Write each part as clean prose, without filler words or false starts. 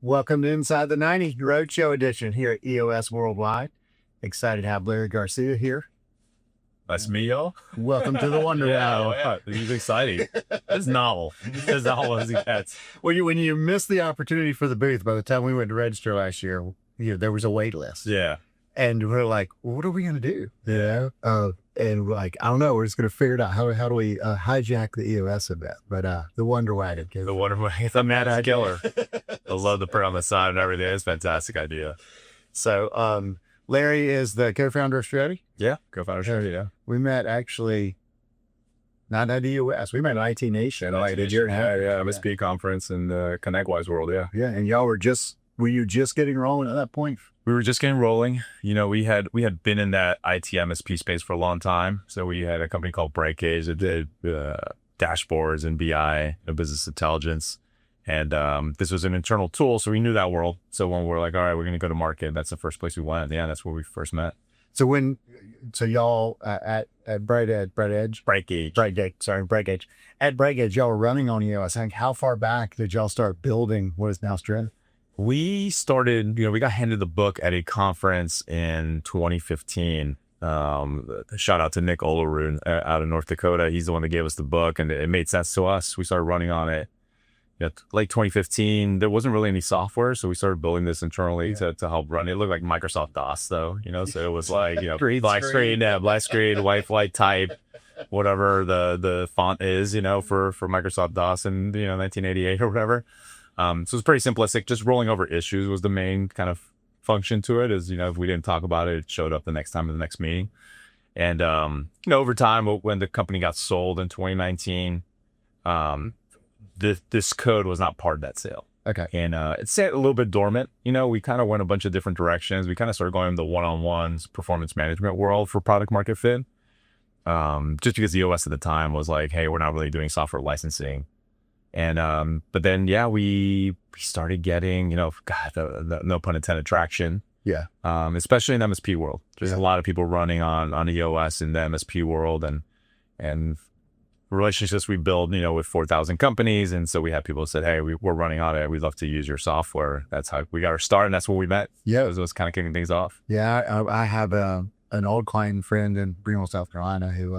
Welcome to Inside the 90 Roadshow edition here at EOS Worldwide. Excited to have Larry Garcia here. That's me, y'all. Welcome to the Wonder Wagon. Yeah, this is exciting. It's novel. It's novel as it gets. When you missed the opportunity for the booth, by the time we went to register last year, there was a wait list. Yeah. And we're like, well, what are we going to do? And we're like, I don't know. We're just going to figure it out. How do we hijack the EOS event? But the Wonder Wagon. The Wonder Wagon. It's a mad killer. I love the print on the side and everything. It's a fantastic idea. So Larry is the co-founder of Strety. Yeah, co-founder of Strety, yeah. We met actually not at EOS. We met at IT Nation. Yeah, MSP conference in the ConnectWise world, yeah. Yeah, and y'all were you just getting rolling at that point? We were just getting rolling. You know, we had been in that IT MSP space for a long time. So we had a company called BrightGauge that did dashboards and BI, business intelligence. And this was an internal tool, so we knew that world. So when we're like, all right, we're going to go to market, that's the first place we went. Yeah, that's where we first met. So y'all at BrightGauge, at BrightGauge, y'all were running on EOS. How far back did y'all start building what is now Strety? We started, we got handed the book at a conference in 2015. Shout out to Nick Oleroon out of North Dakota. He's the one that gave us the book, and it made sense to us. We started running on it. Late 2015, there wasn't really any software, so we started building this internally to help run it. It looked like Microsoft DOS, though, so it was like, black screen, white type, whatever the font is, for Microsoft DOS in 1988 or whatever. So it was pretty simplistic. Just rolling over issues was the main kind of function to it. Is if we didn't talk about it, it showed up the next time in the next meeting. And over time, when the company got sold in 2019, this code was not part of that sale. Okay. And it sat a little bit dormant. We kind of went a bunch of different directions. We kind of started going in the one-on-ones performance management world for product market fit. Just because the EOS at the time was like, hey, we're not really doing software licensing. And but then we started getting, no pun intended, traction. Yeah. Especially in the MSP world. There's a lot of people running on EOS in the MSP world, and relationships we build, with 4,000 companies. And so we had people who said, hey, we're running on it. We'd love to use your software. That's how we got our start. And that's when we met. Yeah. It was kind of kicking things off. Yeah. I have an old client friend in Greenville, South Carolina, who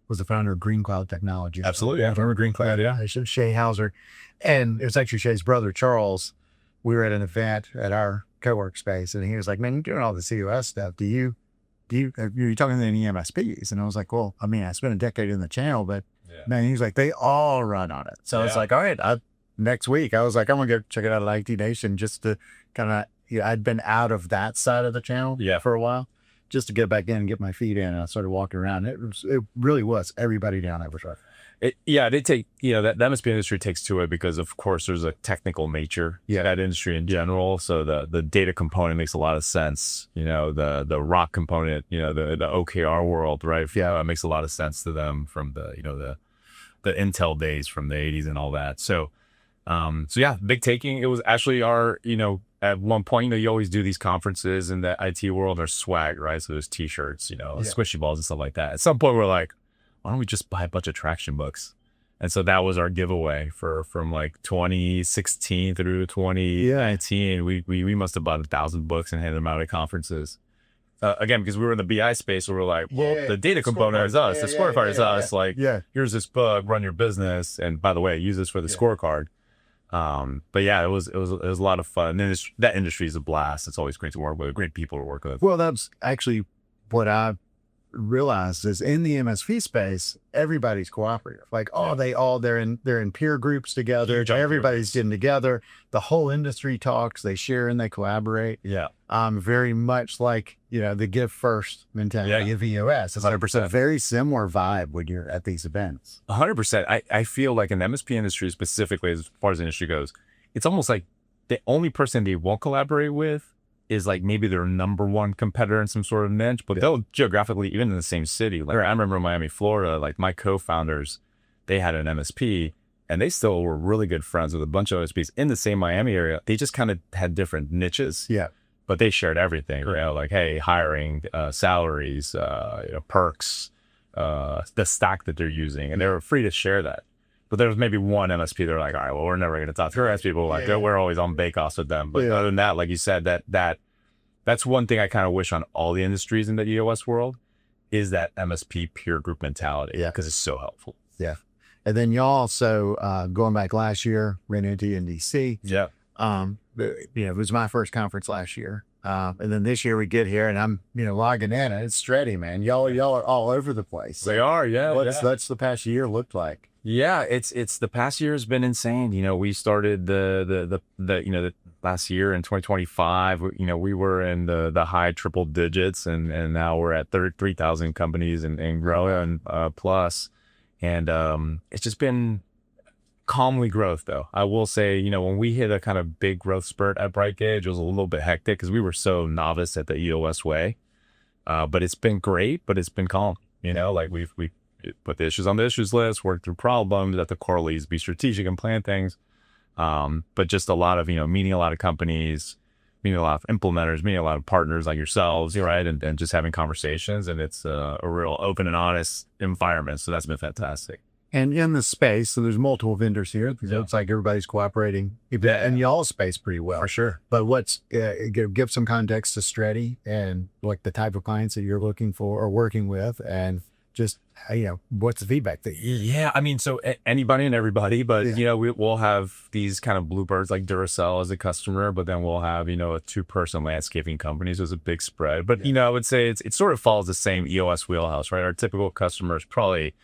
was the founder of Green Cloud Technology. Absolutely. Yeah. I remember Green Cloud. Yeah. Shay Hauser. And it was actually Shay's brother, Charles. We were at an event at our co-work space, and he was like, man, you're doing all this EOS stuff. Are you talking to any MSPs? And I was like, well, I spent a decade in the channel, but man, he's like, they all run on it. So it's like, all right, next week, I was like, I'm going to go check it out at IT Nation just to kind of, I'd been out of that side of the channel for a while, just to get back in and get my feet in. And I started walking around. It really was everybody down there was right. They take, that MSP industry takes to it because, of course, there's a technical nature to that industry in general. So the data component makes a lot of sense. The rock component, the OKR world, right? Yeah, it makes a lot of sense to them from the Intel days from the 80s and all that. So big taking. It was actually our, at one point, you always do these conferences in the IT world, there's swag, right? So there's t-shirts, squishy balls and stuff like that. At some point we're like, why don't we just buy a bunch of traction books? And so that was our giveaway from like 2016 through 2019. We must have bought 1,000 books and handed them out at conferences. Again, because we were in the BI space, where we're like, well, the data component is us, the scorecard is us. Like, here's this book, run your business, and by the way, use this for the scorecard. But it was a lot of fun. And that industry is a blast. It's always great to work with, great people to work with. Well, that's actually what I realized is in the MSP space, everybody's cooperative. Like, they're in peer groups together. Everybody's getting together. The whole industry talks. They share and they collaborate. Yeah. Very much like the give first mentality of EOS. It's 100%. a very similar vibe when you're at these events. 100%. I feel like in the MSP industry specifically, as far as the industry goes, it's almost like the only person they won't collaborate with is like maybe their number one competitor in some sort of niche, but they'll geographically, even in the same city. Like I remember in Miami, Florida, like my co-founders, they had an MSP and they still were really good friends with a bunch of MSPs in the same Miami area. They just kind of had different niches. Yeah. But they shared everything, like, hey, hiring, salaries, perks, the stack that they're using, and they were free to share that. But there was maybe one MSP. They're like, all right, well, we're never going to talk to MSP people. Like, we're always on bake-offs with them. But other than that, like you said, that's one thing I kind of wish on all the industries in the EOS world is that MSP peer group mentality. Yeah, because it's so helpful. Yeah. And then y'all also, going back last year, ran into you in DC. Yeah. It was my first conference last year. And then this year we get here and I'm, logging in and it's Strety, man. Y'all are all over the place. They are. Yeah. What's the past year looked like? Yeah. It's the past year has been insane. We started the last year in 2025, we were in the high triple digits and now we're at 33,000 companies and growing, plus. And it's just been calmly growth, though. I will say, when we hit a kind of big growth spurt at BrightGauge, it was a little bit hectic because we were so novice at the EOS way. But it's been great, but it's been calm. Like we put the issues on the issues list, work through problems at the core leads, be strategic and plan things. But just a lot of, meeting a lot of companies, meeting a lot of implementers, meeting a lot of partners like yourselves, right? And just having conversations. And it's a real open and honest environment. So that's been fantastic. And in the space, so there's multiple vendors here. So it's like everybody's cooperating in y'all's space pretty well. For sure. But give some context to Strety and like the type of clients that you're looking for or working with and just, what's the feedback that Yeah. I mean, so anybody and everybody, but we'll have these kind of bluebirds like Duracell as a customer, but then we'll have, a 2-person landscaping company. So it's a big spread, but I would say it sort of follows the same EOS wheelhouse, right? Our typical customer is probably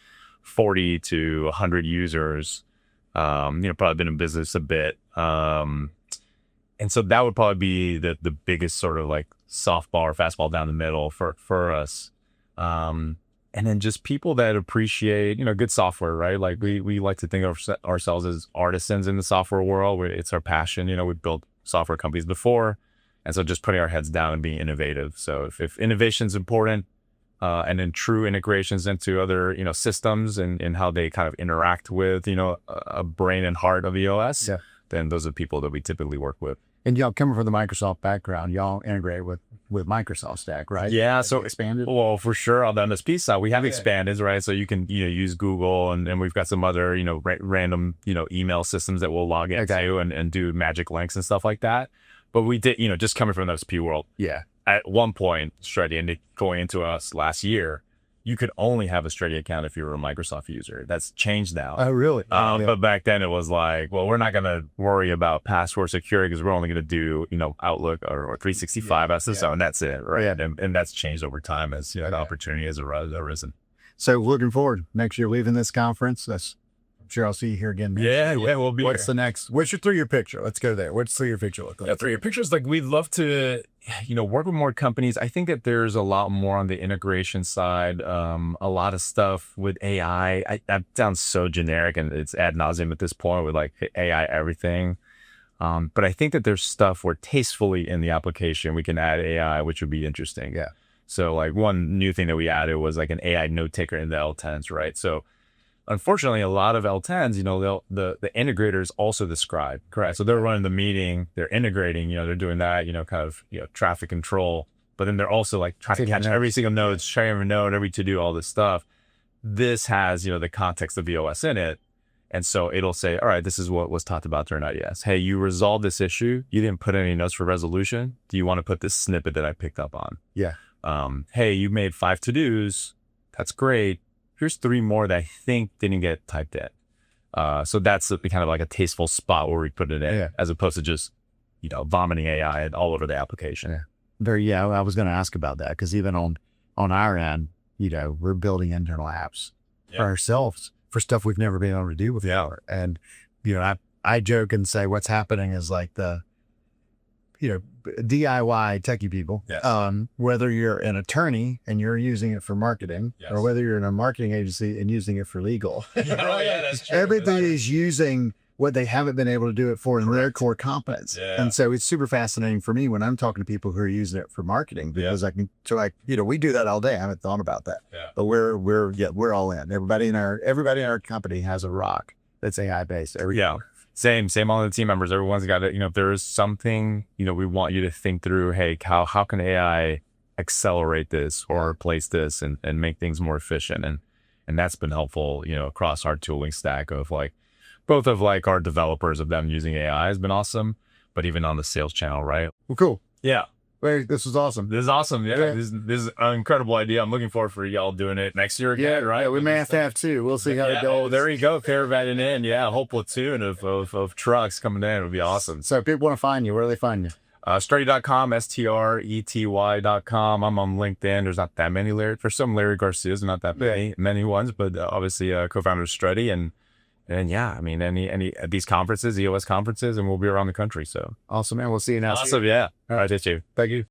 40 to 100 users, probably been in business a bit. And so that would probably be the biggest sort of like softball or fastball down the middle for us. And then just people that appreciate, good software, right? Like we like to think of ourselves as artisans in the software world. It's our passion. We've built software companies before. And so just putting our heads down and being innovative. So if innovation is important, and then true integrations into other, systems and how they kind of interact with, a brain and heart of EOS, then those are people that we typically work with. And y'all coming from the Microsoft background, y'all integrate with Microsoft stack, right? Yeah. So expanded. Well, for sure. On the MSP side, we have expanded, right? So you can, use Google and we've got some other, random, email systems that we'll log into and do magic links and stuff like that. But we did, just coming from the MSP world. Yeah. At one point, Strety and Nick going into us last year, you could only have a Strety account if you were a Microsoft user. That's changed now. Oh, really? But back then it was like, well, we're not going to worry about password security because we're only going to do, Outlook or 365 SSO, and that's it, right? Yeah. And that's changed over time as the opportunity has arisen. So looking forward next year, leaving this conference. I'm sure I'll see you here again. Yeah, we'll be What's the next? What's your 3-year picture? Let's go there. What's 3-year picture look like? Yeah, 3-year picture is like we'd love to, work with more companies. I think that there's a lot more on the integration side. A lot of stuff with AI. That sounds so generic and it's ad nauseum at this point with like AI everything. But I think that there's stuff where tastefully in the application we can add AI, which would be interesting. Yeah. So like one new thing that we added was like an AI note taker in the L10s, right? So unfortunately, a lot of L10s, the integrators also the scribe, correct? So they're running the meeting, they're integrating, they're doing that, kind of, traffic control, but then they're also like trying to catch every single node, sharing every node, every to do all this stuff. This has, the context of EOS in it. And so it'll say, all right, this is what was talked about during IDS. Hey, you resolved this issue. You didn't put any notes for resolution. Do you want to put this snippet that I picked up on? Yeah. Hey, you made 5 to-dos. That's great. Here's 3 more that I think didn't get typed in. So that's kind of like a tasteful spot where we put it in, as opposed to just, vomiting AI all over the application. Yeah. I was going to ask about that because even on our end, we're building internal apps for ourselves for stuff we've never been able to do before. And, I joke and say what's happening is like the, DIY techie people, whether you're an attorney and you're using it for marketing or whether you're in a marketing agency and using it for legal. That's true. Everybody's using what they haven't been able to do it for in their core competence. Yeah. And so it's super fascinating for me when I'm talking to people who are using it for marketing because we do that all day. I haven't thought about that, but we're all in. Everybody in our company has a rock that's AI based. Same on the team members. Everyone's got it. If there is something, we want you to think through, hey, how can AI accelerate this or replace this and make things more efficient? And And that's been helpful, you know, across our tooling stack of like, both of like our developers of them using AI has been awesome, but even on the sales channel, right? Well, cool. Yeah. Wait, this was awesome. This is awesome. Yeah. This is an incredible idea. I'm looking forward for y'all doing it next year again, right? Yeah, we may have to have two. We'll see how it goes. Oh, there you go. Caravanning in. Yeah. A whole platoon of trucks coming in would be awesome. So if people want to find you, where do they find you? Strety.com, STRETY.com. I'm on LinkedIn. There's not that many Larry. For some Larry Garcias, not that many ones, but obviously co-founder of Strety. And yeah, I mean, any at these conferences, EOS conferences, and we'll be around the country. So awesome, man. We'll see you now. Awesome. Yeah. All right. Thank you. Thank you.